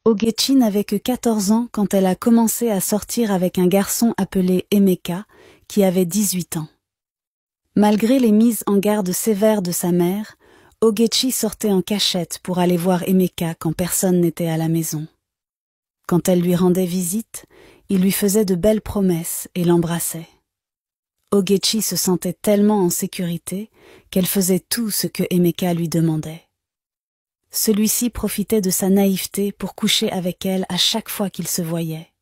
Ogechi n'avait que 14 ans quand elle a commencé à sortir avec un garçon appelé Emeka, qui avait 18 ans. Malgré les mises en garde sévères de sa mère, Ogechi sortait en cachette pour aller voir Emeka quand personne n'était à la maison. Quand elle lui rendait visite, il lui faisait de belles promesses et l'embrassait. Ogechi se sentait tellement en sécurité qu'elle faisait tout ce que Emeka lui demandait. Celui-ci profitait de sa naïveté pour coucher avec elle à chaque fois qu'ils se voyaient.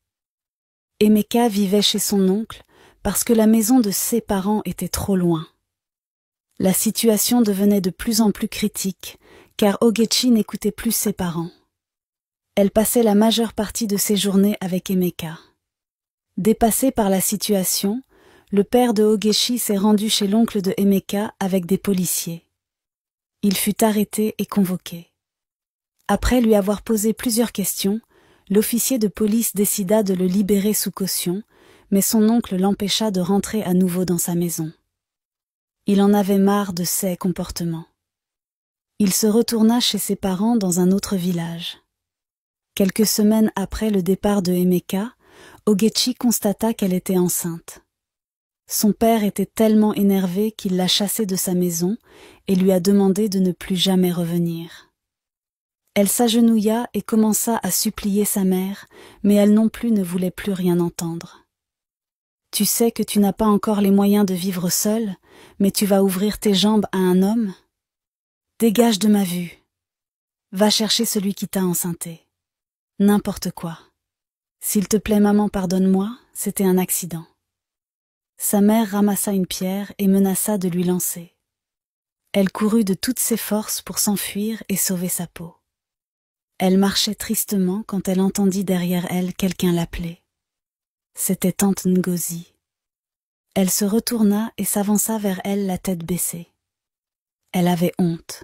Emeka vivait chez son oncle parce que la maison de ses parents était trop loin. La situation devenait de plus en plus critique car Ogechi n'écoutait plus ses parents. Elle passait la majeure partie de ses journées avec Emeka. Dépassé par la situation, le père de Ogechi s'est rendu chez l'oncle de Emeka avec des policiers. Il fut arrêté et convoqué. Après lui avoir posé plusieurs questions, l'officier de police décida de le libérer sous caution, mais son oncle l'empêcha de rentrer à nouveau dans sa maison. Il en avait marre de ses comportements. Il se retourna chez ses parents dans un autre village. Quelques semaines après le départ de Emeka, Ogechi constata qu'elle était enceinte. Son père était tellement énervé qu'il l'a chassée de sa maison et lui a demandé de ne plus jamais revenir. Elle s'agenouilla et commença à supplier sa mère, mais elle non plus ne voulait plus rien entendre. « Tu sais que tu n'as pas encore les moyens de vivre seule, mais tu vas ouvrir tes jambes à un homme? Dégage de ma vue. Va chercher celui qui t'a enceintée. N'importe quoi. S'il te plaît, maman, pardonne-moi, c'était un accident. » Sa mère ramassa une pierre et menaça de lui lancer. Elle courut de toutes ses forces pour s'enfuir et sauver sa peau. Elle marchait tristement quand elle entendit derrière elle quelqu'un l'appeler. C'était tante Ngozi. Elle se retourna et s'avança vers elle la tête baissée. Elle avait honte.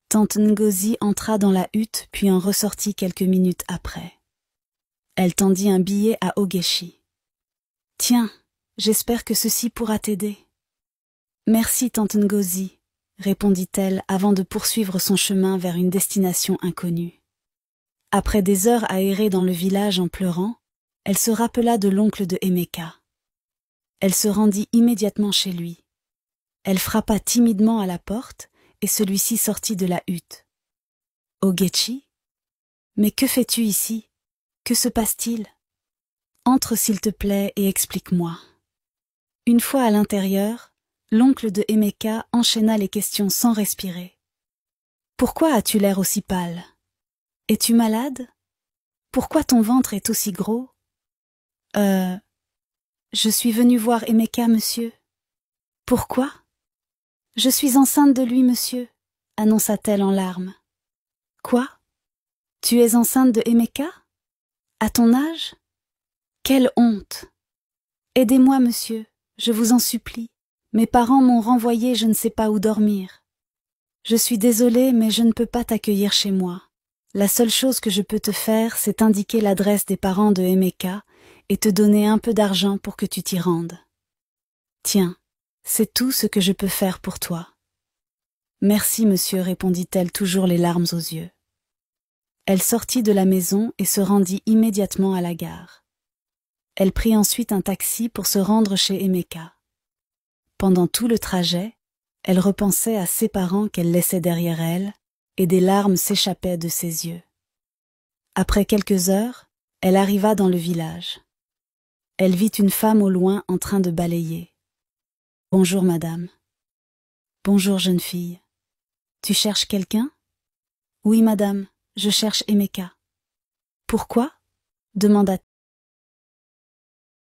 Tante Ngozi entra dans la hutte puis en ressortit quelques minutes après. Elle tendit un billet à Ogechi. « Tiens, j'espère que ceci pourra t'aider. »« Merci, tante Ngozi, » répondit-elle avant de poursuivre son chemin vers une destination inconnue. Après des heures à errer dans le village en pleurant, elle se rappela de l'oncle de Emeka. Elle se rendit immédiatement chez lui. Elle frappa timidement à la porte et celui-ci sortit de la hutte. « Ogechi ? Mais que fais-tu ici ? Que se passe-t-il ? Entre s'il te plaît et explique-moi. » Une fois à l'intérieur, l'oncle de Emeka enchaîna les questions sans respirer. « Pourquoi as-tu l'air aussi pâle ? Es-tu malade ? Pourquoi ton ventre est aussi gros ? Je suis venue voir Emeka, monsieur. »« Pourquoi ? » ?»« Je suis enceinte de lui, monsieur, » annonça-t-elle en larmes. « Quoi ? Tu es enceinte de Emeka ? À ton âge ? Quelle honte ! Aidez-moi, monsieur, je vous en supplie. Mes parents m'ont renvoyée je ne sais pas où dormir. Je suis désolée, mais je ne peux pas t'accueillir chez moi. La seule chose que je peux te faire, c'est indiquer l'adresse des parents de Emeka et te donner un peu d'argent pour que tu t'y rendes. Tiens, c'est tout ce que je peux faire pour toi. Merci, monsieur, répondit-elle toujours les larmes aux yeux. Elle sortit de la maison et se rendit immédiatement à la gare. Elle prit ensuite un taxi pour se rendre chez Emeka. Pendant tout le trajet, elle repensait à ses parents qu'elle laissait derrière elle, et des larmes s'échappaient de ses yeux. Après quelques heures, elle arriva dans le village. Elle vit une femme au loin en train de balayer. « Bonjour, madame. »« Bonjour, jeune fille. Tu cherches quelqu'un ? » ?»« Oui, madame, je cherche Emeka. »« Pourquoi ? » demanda